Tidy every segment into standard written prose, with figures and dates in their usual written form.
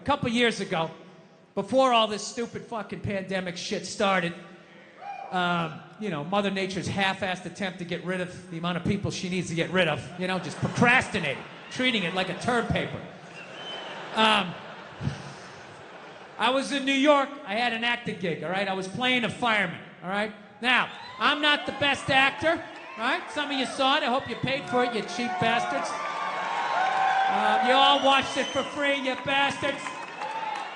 A couple years ago, before all this stupid fucking pandemic shit started, Mother Nature's half-assed attempt to get rid of the amount of people she needs to get rid of, just procrastinating, treating it like a term paper. I was in New York. I had an acting gig, all right? I was playing a fireman, all right? Now, I'm not the best actor, all right? Some of you saw it. I hope you paid for it, you cheap bastards. You all watched it for free, you bastards.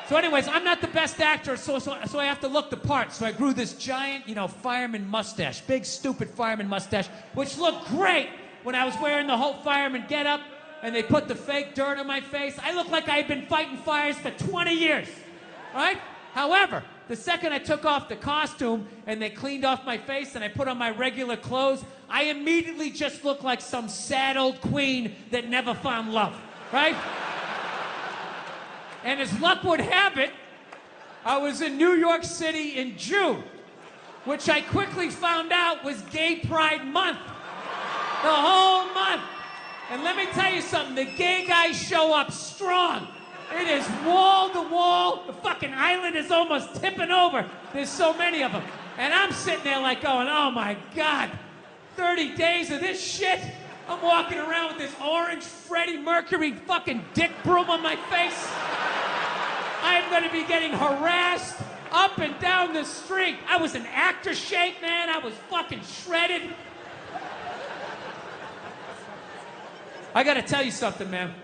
So anyways, I'm not the best actor, so I have to look the part. So I grew this giant, fireman mustache, big, stupid fireman mustache, which looked great when I was wearing the whole fireman getup, and they put the fake dirt on my face. I looked like I had been fighting fires for 20 years, right? However, the second I took off the costume and they cleaned off my face and I put on my regular clothes, I immediately just looked like some sad old queen that never found love, right? And as luck would have it, I was in New York City in June, which I quickly found out was Gay Pride Month. The whole month. And let me tell you something, the gay guys show up strong. It is wall to wall. The fucking island is almost tipping over. There's so many of them. And I'm sitting there like going, oh my God, 30 days of this shit? I'm walking around with this orange Freddie Mercury fucking dick broom on my face. I am going to be getting harassed up and down the street. I was in actor shape, man. I was fucking shredded. I got to tell you something, man.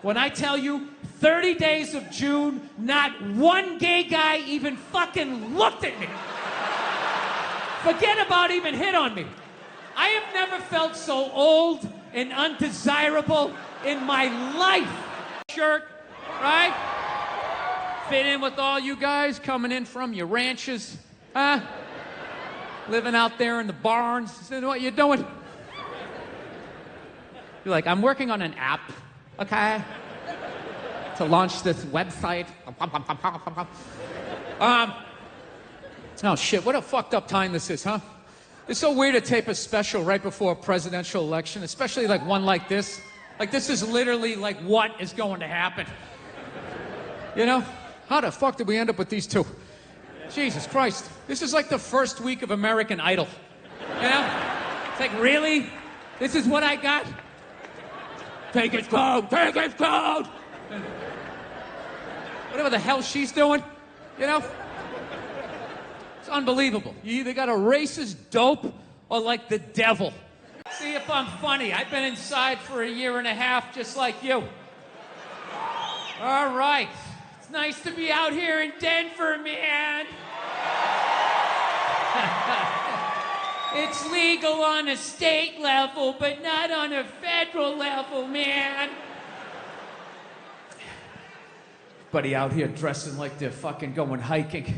When I tell you 30 days of June, not one gay guy even fucking looked at me. Forget about even hit on me. I have never felt so old and undesirable in my life. Shirt, right? Fit in with all you guys coming in from your ranches, huh? Living out there in the barns. Is that what you're doing? You're like, I'm working on an app, okay? To launch this website. Oh shit, what a fucked up time this is, huh? It's so weird to tape a special right before a presidential election, especially like one like this. Like this is literally like what is going to happen. How the fuck did we end up with these two? Jesus Christ. This is like the first week of American Idol. It's like, really? This is what I got? Take his code! Take his code! Whatever the hell she's doing, It's unbelievable. You either got a racist dope or like the devil. See if I'm funny. I've been inside for 1.5 years just like you. All right. It's nice to be out here in Denver, man. It's legal on a state level, but not on a federal level, man. Everybody out here dressing like they're fucking going hiking.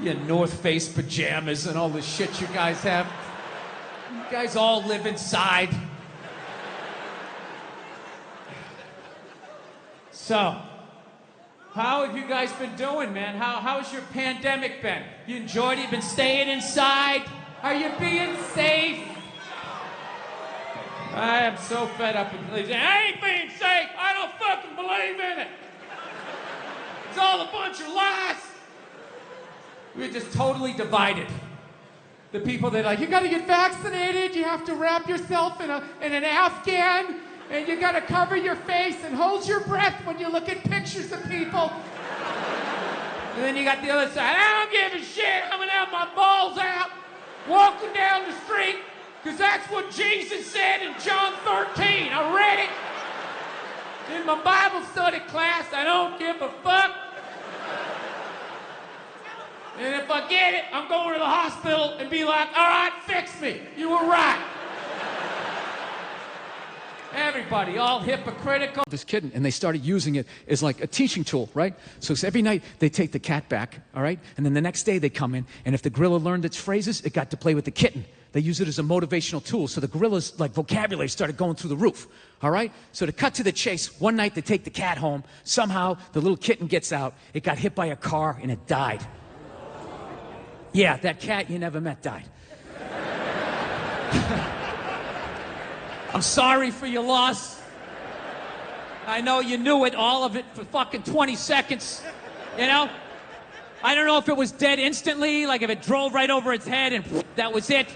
Your North Face pajamas and all the shit you guys have. You guys all live inside. So, how have you guys been doing, man? How's your pandemic been? You enjoyed it? You been staying inside? Are you being safe? I am so fed up with believing. I ain't being safe. I don't fucking believe in it. It's all a bunch of lies. We're just totally divided. The people that are like, you gotta get vaccinated, you have to wrap yourself in an Afghan, and you gotta cover your face and hold your breath when you look at pictures of people. And then you got the other side, I don't give a shit, I'm gonna have my balls out, walking down the street, because that's what Jesus said in John 13. I read it in my Bible study class. I don't give a fuck. And if I get it, I'm going to the hospital and be like, all right, fix me. You were right. Everybody, all hypocritical. This kitten, and they started using it as like a teaching tool, right? So every night they take the cat back, all right? And then the next day they come in, and if the gorilla learned its phrases, it got to play with the kitten. They use it as a motivational tool. So the gorilla's like vocabulary started going through the roof, all right? So to cut to the chase, one night they take the cat home. Somehow the little kitten gets out. It got hit by a car and it died. Yeah, that cat you never met died. I'm sorry for your loss. I know you knew it, all of it, for fucking 20 seconds. You know? I don't know if it was dead instantly, like if it drove right over its head and that was it.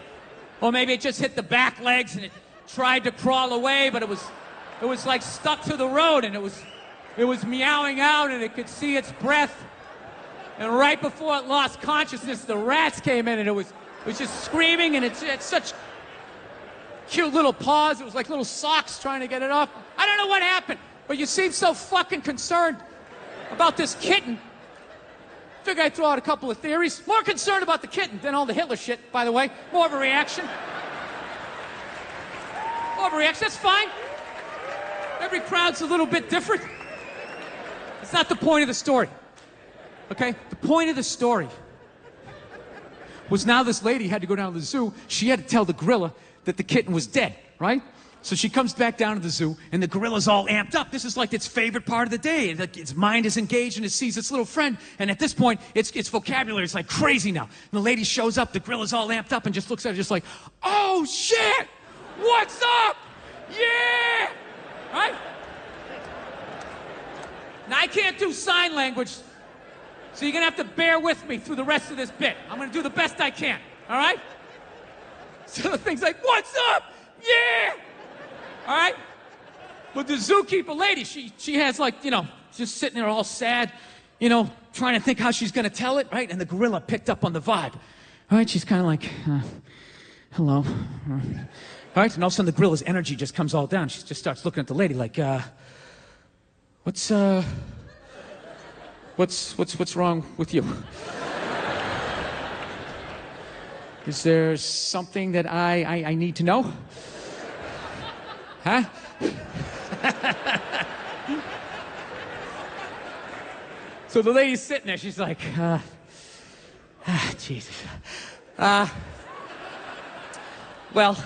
Or maybe it just hit the back legs and it tried to crawl away, but it was like stuck to the road, and it was meowing out, and it could see its breath. And right before it lost consciousness, the rats came in, and it was just screaming, and it's such cute little paws. It was like little socks trying to get it off. I don't know what happened, but you seem so fucking concerned about this kitten. Figure I'd throw out a couple of theories. More concerned about the kitten than all the Hitler shit, by the way. More of a reaction. More of a reaction, that's fine. Every crowd's a little bit different. It's not the point of the story. Okay? The point of the story was now this lady had to go down to the zoo. She had to tell the gorilla that the kitten was dead, right? So she comes back down to the zoo, and the gorilla's all amped up. This is like its favorite part of the day. Like its mind is engaged, and it sees its little friend. And at this point, its vocabulary is like crazy now. And the lady shows up, the gorilla's all amped up, and just looks at her just like, oh shit! What's up? Yeah! Right? Now, I can't do sign language, so you're gonna have to bear with me through the rest of this bit. I'm gonna do the best I can, all right? So the thing's like, what's up? Yeah! All right? But the zookeeper lady, she has like, you know, just sitting there all sad, you know, trying to think how she's gonna tell it, right? And the gorilla picked up on the vibe. All right, she's kind of like, hello. All right, and all of a sudden the gorilla's energy just comes all down. She just starts looking at the lady like, what's wrong with you? Is there something that I need to know? Huh? So the lady's sitting there, she's like, Jesus. Well,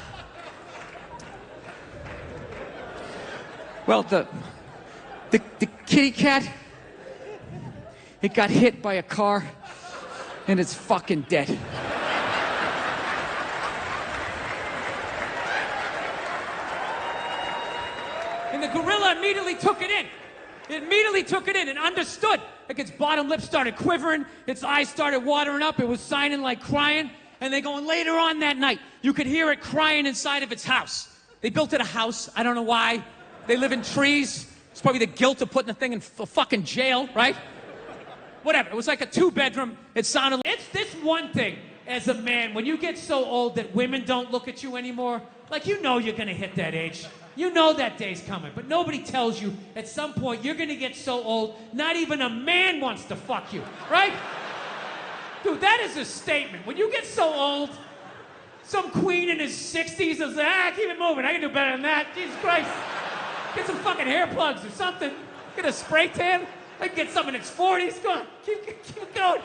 the kitty cat, it got hit by a car, and it's fucking dead. And the gorilla immediately took it in. It immediately took it in and understood. Like its bottom lip started quivering, its eyes started watering up, it was signing like crying. And they going later on that night, you could hear it crying inside of its house. They built it a house, I don't know why. They live in trees. It's probably the guilt of putting the thing in fucking jail, right? Whatever, it was like a 2-bedroom. It sounded like, it's this one thing as a man, when you get so old that women don't look at you anymore, like you know you're gonna hit that age. You know that day's coming, but nobody tells you at some point you're gonna get so old, not even a man wants to fuck you, right? Dude, that is a statement. When you get so old, some queen in his 60s is like, keep it moving, I can do better than that, Jesus Christ. Get some fucking hair plugs or something. Get a spray tan. I can get some in its 40s. Go on, keep it going.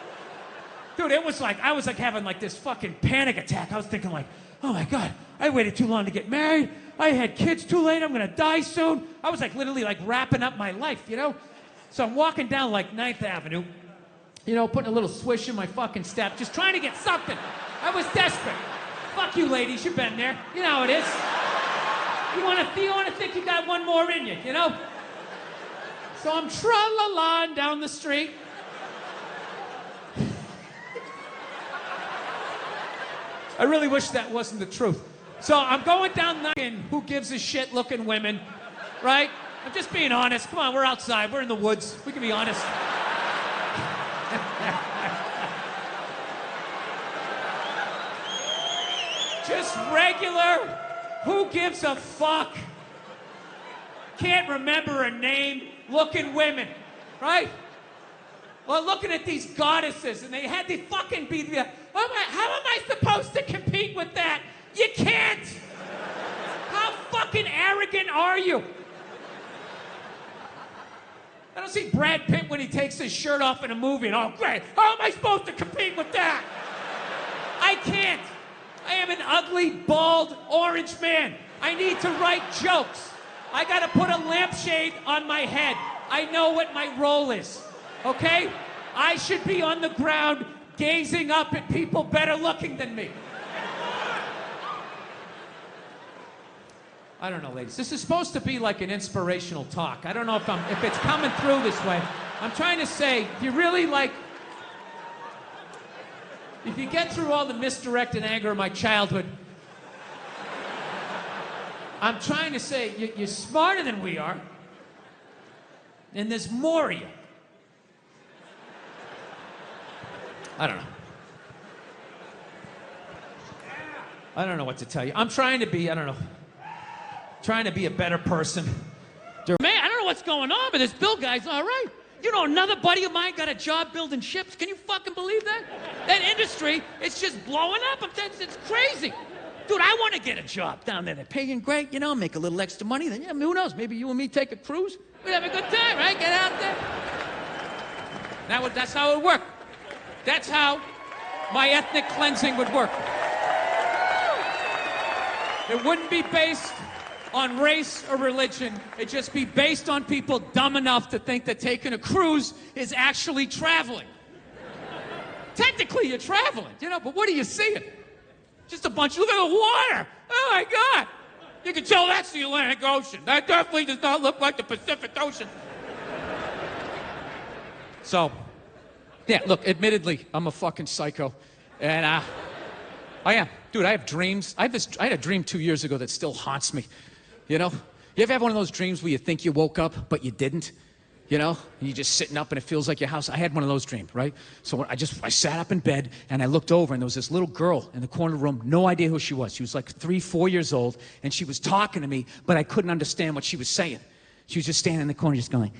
Dude, it was like, I was like having like this fucking panic attack. I was thinking like, oh my God, I waited too long to get married. I had kids too late, I'm gonna die soon. I was like literally like wrapping up my life, you know? So I'm walking down like 9th Avenue, you know, putting a little swish in my fucking step, just trying to get something. I was desperate. Fuck you ladies, you've been there. You know how it is. You wanna think you got one more in you, you know? So I'm tra-la-la down the street. I really wish that wasn't the truth. So I'm going down the who gives a shit looking women, right? I'm just being honest. Come on, we're outside. We're in the woods. We can be honest. Just regular, who gives a fuck? Can't remember a name, looking women, right? Well, looking at these goddesses, and they had to fucking be the, how am I supposed to compete with that? You can't! How fucking arrogant are you? I don't see Brad Pitt when he takes his shirt off in a movie and, oh great, how am I supposed to compete with that? I can't. I am an ugly, bald, orange man. I need to write jokes. I gotta put a lampshade on my head. I know what my role is, okay? I should be on the ground gazing up at people better looking than me. I don't know, ladies. This is supposed to be like an inspirational talk. I don't know if it's coming through this way. I'm trying to say, if you really like, if you get through all the misdirected anger of my childhood, I'm trying to say you're smarter than we are, and there's more of you. I don't know. I don't know what to tell you. I'm trying to be, I don't know, trying to be a better person. Man, I don't know what's going on, but this Bill guy's all right. You know, another buddy of mine got a job building ships. Can you fucking believe that? That industry, it's just blowing up. It's crazy. Dude, I want to get a job down there. They're paying great, you know, make a little extra money. Then, yeah, who knows? Maybe you and me take a cruise. We'd have a good time, right? Get out there. That's how it would work. That's how my ethnic cleansing would work. It wouldn't be based on race or religion. It'd just be based on people dumb enough to think that taking a cruise is actually traveling. Technically, you're traveling, you know, but what are you seeing? Just a bunch. Look at the water. Oh, my God. You can tell that's the Atlantic Ocean. That definitely does not look like the Pacific Ocean. So, yeah, look, admittedly, I'm a fucking psycho. And I am. Dude, I have dreams. I had a dream 2 years ago that still haunts me. You know? You ever have one of those dreams where you think you woke up, but you didn't? You know? You're just sitting up and it feels like your house. I had one of those dreams, right? So I sat up in bed and I looked over and there was this little girl in the corner of the room. No idea who she was. She was like 3-4 years old and she was talking to me, but I couldn't understand what she was saying. She was just standing in the corner just going,